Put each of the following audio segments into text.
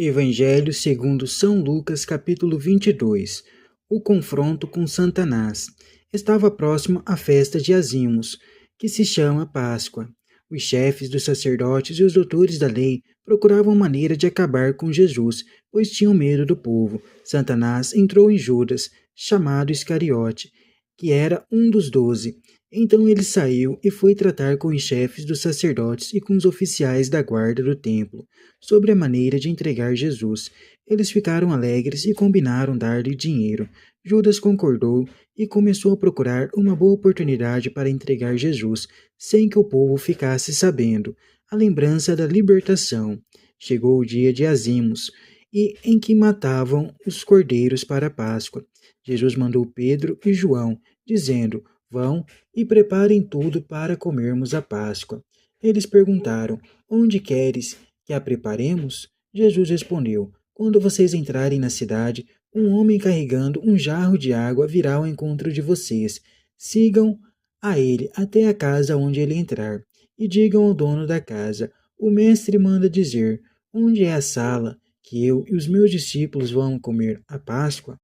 Evangelho segundo São Lucas, capítulo 22. O confronto com Satanás. Estava próximo a festa de Azimos, que se chama Páscoa. Os chefes dos sacerdotes e os doutores da lei procuravam maneira de acabar com Jesus, pois tinham medo do povo. Satanás entrou em Judas, chamado Iscariote, que era um dos 12. Então ele saiu e foi tratar com os chefes dos sacerdotes e com os oficiais da guarda do templo sobre a maneira de entregar Jesus. Eles ficaram alegres e combinaram dar-lhe dinheiro. Judas concordou e começou a procurar uma boa oportunidade para entregar Jesus, sem que o povo ficasse sabendo. A lembrança da libertação. Chegou o dia de Azimos, e em que matavam os cordeiros para a Páscoa. Jesus mandou Pedro e João, dizendo: Vão e preparem tudo para comermos a Páscoa. Eles perguntaram: Onde queres que a preparemos? Jesus respondeu: Quando vocês entrarem na cidade, um homem carregando um jarro de água virá ao encontro de vocês. Sigam a ele até a casa onde ele entrar, e digam ao dono da casa: O mestre manda dizer: Onde é a sala que eu e os meus discípulos vão comer a Páscoa?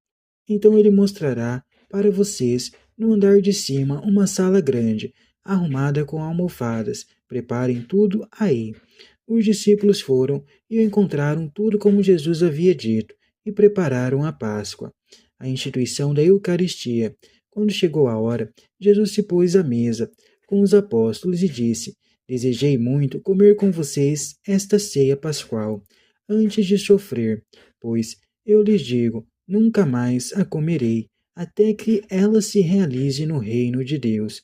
Então ele mostrará para vocês, no andar de cima, uma sala grande, arrumada com almofadas. Preparem tudo aí. Os discípulos foram e encontraram tudo como Jesus havia dito e prepararam a Páscoa, a instituição da Eucaristia. Quando chegou a hora, Jesus se pôs à mesa com os apóstolos e disse: Desejei muito comer com vocês esta ceia pascual, antes de sofrer, pois eu lhes digo, nunca mais a comerei, até que ela se realize no reino de Deus.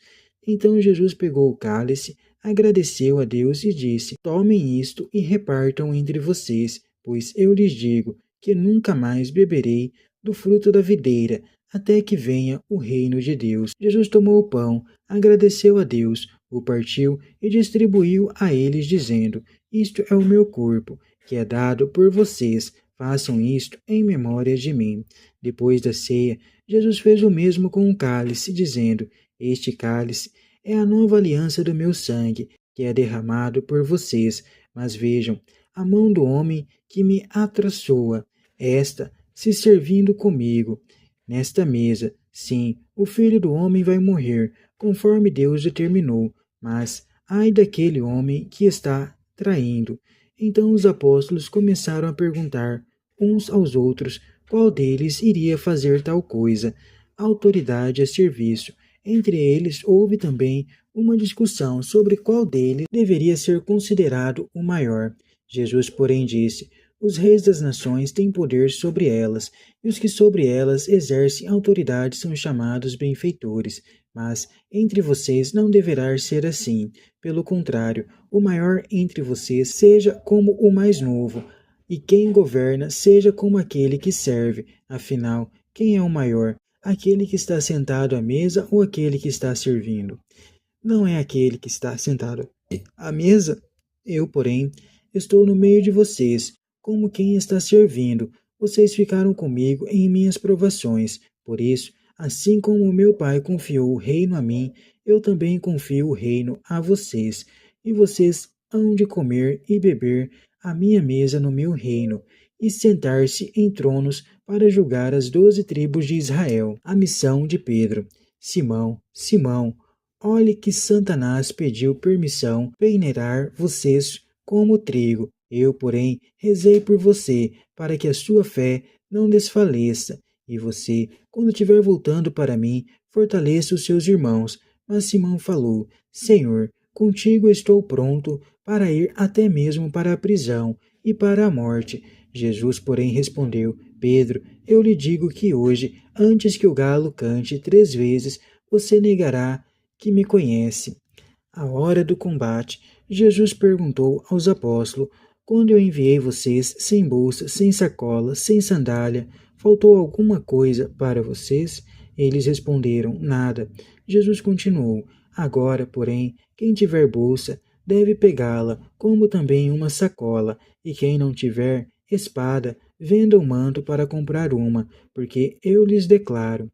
Então Jesus pegou o cálice, agradeceu a Deus e disse: Tomem isto e repartam entre vocês, pois eu lhes digo que nunca mais beberei do fruto da videira, até que venha o reino de Deus. Jesus tomou o pão, agradeceu a Deus, o partiu e distribuiu a eles, dizendo: Isto é o meu corpo, que é dado por vocês. Façam isto em memória de mim. Depois da ceia, Jesus fez o mesmo com o cálice, dizendo: Este cálice é a nova aliança do meu sangue, que é derramado por vocês. Mas vejam, a mão do homem que me atraçoa, esta se servindo comigo nesta mesa. Sim, o Filho do Homem vai morrer, conforme Deus determinou, mas ai daquele homem que está traindo. Então os apóstolos começaram a perguntar uns aos outros qual deles iria fazer tal coisa. Autoridade a serviço. Entre eles houve também uma discussão sobre qual deles deveria ser considerado o maior. Jesus, porém, disse: Os reis das nações têm poder sobre elas, e os que sobre elas exercem autoridade são chamados benfeitores. Mas entre vocês não deverá ser assim. Pelo contrário, o maior entre vocês seja como o mais novo, e quem governa seja como aquele que serve. Afinal, quem é o maior? Aquele que está sentado à mesa ou aquele que está servindo? Não é aquele que está sentado à mesa? Eu, porém, estou no meio de vocês, como quem está servindo. Vocês ficaram comigo em minhas provações. Por isso, assim como o meu Pai confiou o reino a mim, eu também confio o reino a vocês. E vocês hão de comer e beber à minha mesa no meu reino, e sentar-se em tronos para julgar as 12 tribos de Israel. A missão de Pedro. Simão, Simão, olhe que Satanás pediu permissão para peneirar vocês como trigo. Eu, porém, rezei por você, para que a sua fé não desfaleça. E você, quando estiver voltando para mim, fortaleça os seus irmãos. Mas Simão falou: Senhor, contigo estou pronto para ir até mesmo para a prisão e para a morte. Jesus, porém, respondeu: Pedro, eu lhe digo que hoje, antes que o galo cante 3 vezes, você negará que me conhece. À hora do combate, Jesus perguntou aos apóstolos: Quando eu enviei vocês sem bolsa, sem sacola, sem sandália, faltou alguma coisa para vocês? Eles responderam: Nada. Jesus continuou: Agora, porém, quem tiver bolsa deve pegá-la, como também uma sacola, e quem não tiver espada, venda o manto para comprar uma, porque eu lhes declaro: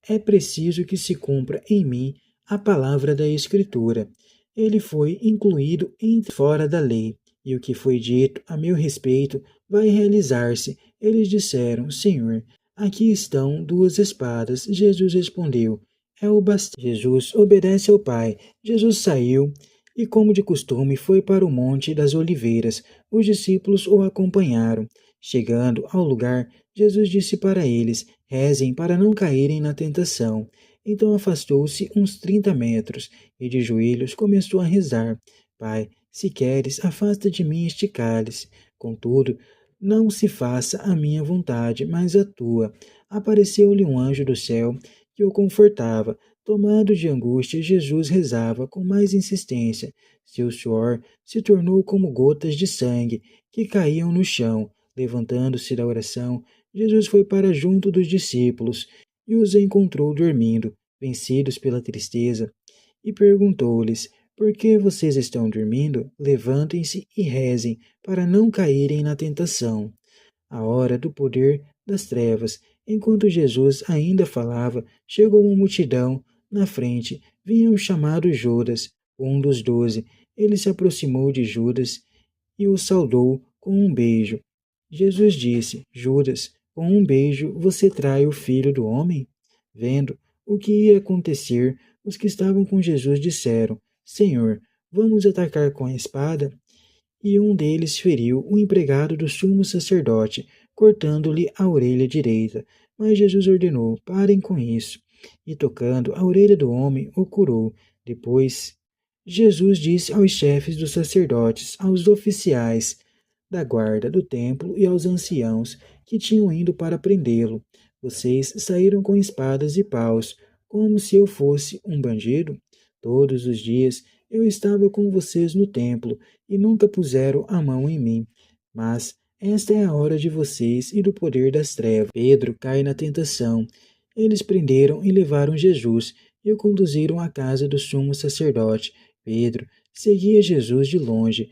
é preciso que se cumpra em mim a palavra da Escritura. Ele foi incluído entre fora da lei, e o que foi dito a meu respeito vai realizar-se. Eles disseram: Senhor, aqui estão 2 espadas. Jesus respondeu: é o bastante. Jesus obedece ao Pai. Jesus saiu e, como de costume, foi para o Monte das Oliveiras. Os discípulos o acompanharam. Chegando ao lugar, Jesus disse para eles: rezem para não caírem na tentação. Então afastou-se uns 30 metros e de joelhos começou a rezar: Pai, se queres, afasta de mim este cálice. Contudo, não se faça a minha vontade, mas a tua. Apareceu-lhe um anjo do céu que o confortava. Tomado de angústia, Jesus rezava com mais insistência. Seu suor se tornou como gotas de sangue que caíam no chão. Levantando-se da oração, Jesus foi para junto dos discípulos e os encontrou dormindo, vencidos pela tristeza, e perguntou-lhes: Por que vocês estão dormindo? Levantem-se e rezem, para não caírem na tentação. A hora do poder das trevas. Enquanto Jesus ainda falava, chegou uma multidão. Na frente vinha o chamado Judas, um dos 12. Ele se aproximou de Judas e o saudou com um beijo. Jesus disse: Judas, com um beijo você trai o Filho do Homem? Vendo o que ia acontecer, os que estavam com Jesus disseram: Senhor, vamos atacar com a espada? E um deles feriu o empregado do sumo sacerdote, cortando-lhe a orelha direita. Mas Jesus ordenou: Parem com isso. E tocando a orelha do homem, o curou. Depois, Jesus disse aos chefes dos sacerdotes, aos oficiais da guarda do templo e aos anciãos que tinham ido para prendê-lo: Vocês saíram com espadas e paus, como se eu fosse um bandido? Todos os dias eu estava com vocês no templo e nunca puseram a mão em mim. Mas esta é a hora de vocês e do poder das trevas. Pedro cai na tentação. Eles prenderam e levaram Jesus e o conduziram à casa do sumo sacerdote. Pedro seguia Jesus de longe.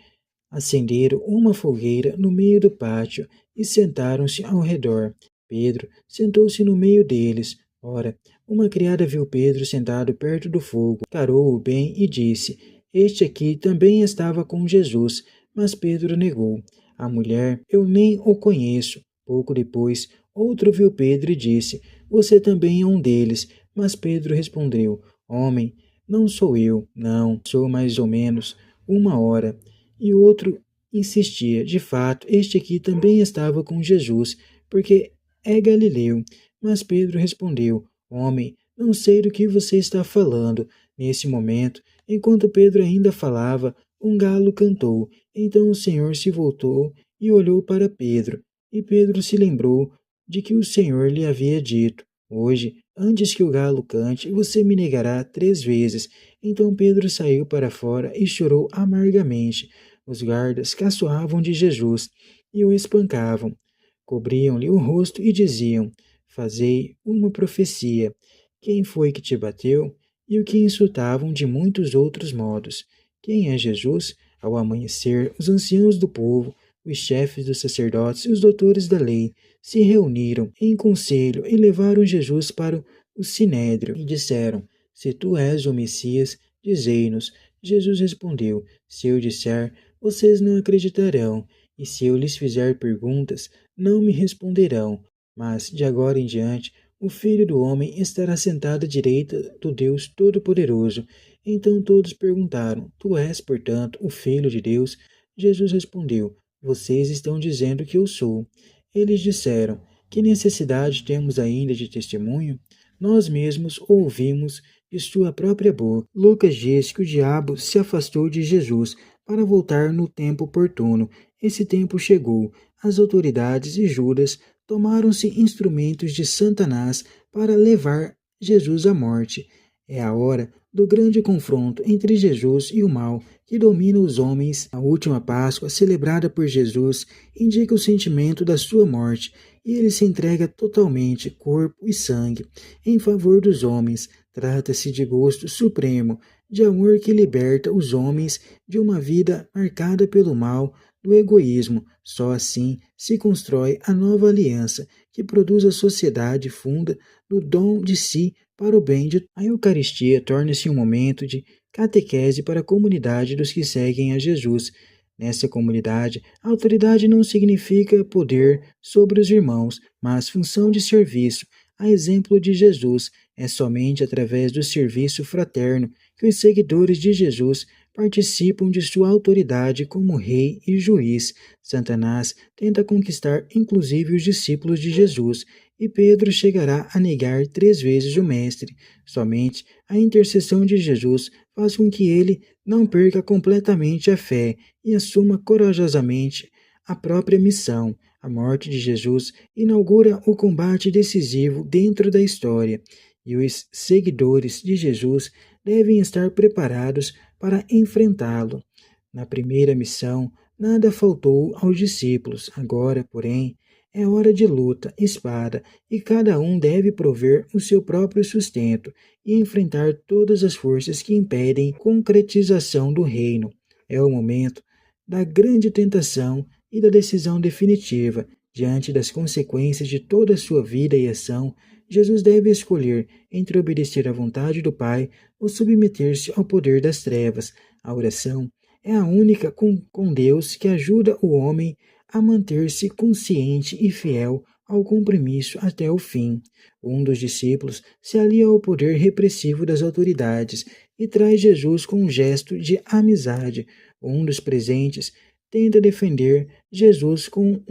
Acenderam uma fogueira no meio do pátio e sentaram-se ao redor. Pedro sentou-se no meio deles. Ora, uma criada viu Pedro sentado perto do fogo, encarou-o bem e disse: Este aqui também estava com Jesus. Mas Pedro negou. A mulher: Eu nem o conheço. Pouco depois, outro viu Pedro e disse: Você também é um deles. Mas Pedro respondeu: Homem, não sou eu, não, sou mais ou menos 1 hora. E o outro insistia: De fato, este aqui também estava com Jesus, porque é galileu. Mas Pedro respondeu: Homem, não sei do que você está falando. Nesse momento, enquanto Pedro ainda falava, um galo cantou. Então o Senhor se voltou e olhou para Pedro. E Pedro se lembrou de que o Senhor lhe havia dito: Hoje, antes que o galo cante, você me negará 3 vezes. Então Pedro saiu para fora e chorou amargamente. Os guardas caçoavam de Jesus e o espancavam. Cobriam-lhe o rosto e diziam: Fazei uma profecia. Quem foi que te bateu? E o que insultavam de muitos outros modos. Quem é Jesus? Ao amanhecer, os anciãos do povo, os chefes dos sacerdotes e os doutores da lei se reuniram em conselho e levaram Jesus para o sinédrio e disseram: Se tu és o Messias, dizei-nos. Jesus respondeu: Se eu disser, vocês não acreditarão, e se eu lhes fizer perguntas, não me responderão. Mas, de agora em diante, o Filho do Homem estará sentado à direita do Deus Todo-Poderoso. Então todos perguntaram: Tu és, portanto, o Filho de Deus? Jesus respondeu: Vocês estão dizendo que eu sou. Eles disseram: Que necessidade temos ainda de testemunho? Nós mesmos o ouvimos de sua própria boca. Lucas diz que o diabo se afastou de Jesus para voltar no tempo oportuno. Esse tempo chegou. As autoridades e Judas tomaram-se instrumentos de Satanás para levar Jesus à morte. É a hora do grande confronto entre Jesus e o mal que domina os homens. A última Páscoa, celebrada por Jesus, indica o sentimento da sua morte, e ele se entrega totalmente, corpo e sangue, em favor dos homens. Trata-se de gosto supremo, de amor que liberta os homens de uma vida marcada pelo mal, do egoísmo. Só assim se constrói a nova aliança, que produz a sociedade funda no dom de si para o bem de. A Eucaristia torna-se um momento de catequese para a comunidade dos que seguem a Jesus. Nessa comunidade, a autoridade não significa poder sobre os irmãos, mas função de serviço. A exemplo de Jesus, é somente através do serviço fraterno que os seguidores de Jesus participam de sua autoridade como rei e juiz. Satanás tenta conquistar inclusive os discípulos de Jesus, e Pedro chegará a negar 3 vezes o Mestre. Somente a intercessão de Jesus faz com que ele não perca completamente a fé e assuma corajosamente a própria missão. A morte de Jesus inaugura o combate decisivo dentro da história, e os seguidores de Jesus devem estar preparados para enfrentá-lo. Na primeira missão, nada faltou aos discípulos. Agora, porém, é hora de luta, espada, e cada um deve prover o seu próprio sustento e enfrentar todas as forças que impedem concretização do reino. É o momento da grande tentação e da decisão definitiva. Diante das consequências de toda a sua vida e ação, Jesus deve escolher entre obedecer à vontade do Pai ou submeter-se ao poder das trevas. A oração é a única com Deus que ajuda o homem a manter-se consciente e fiel ao compromisso até o fim. Um dos discípulos se alia ao poder repressivo das autoridades e traz Jesus com um gesto de amizade. Um dos presentes tenta defender Jesus com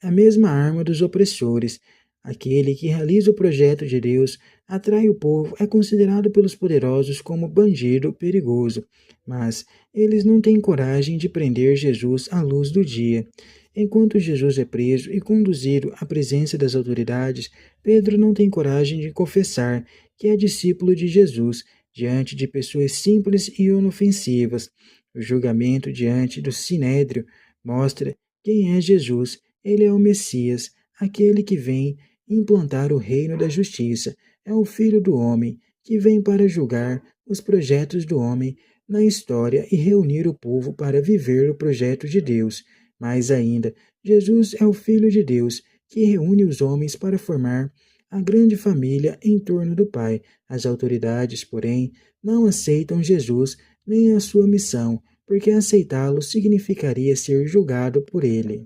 a mesma arma dos opressores. Aquele que realiza o projeto de Deus, atrai o povo, é considerado pelos poderosos como bandido perigoso, mas eles não têm coragem de prender Jesus à luz do dia. Enquanto Jesus é preso e conduzido à presença das autoridades, Pedro não tem coragem de confessar que é discípulo de Jesus diante de pessoas simples e inofensivas. O julgamento diante do Sinédrio mostra quem é Jesus. Ele é o Messias, aquele que vem implantar o reino da justiça. É o Filho do Homem, que vem para julgar os projetos do homem na história e reunir o povo para viver o projeto de Deus. Mais ainda, Jesus é o Filho de Deus, que reúne os homens para formar a grande família em torno do Pai. As autoridades, porém, não aceitam Jesus nem a sua missão, porque aceitá-lo significaria ser julgado por ele.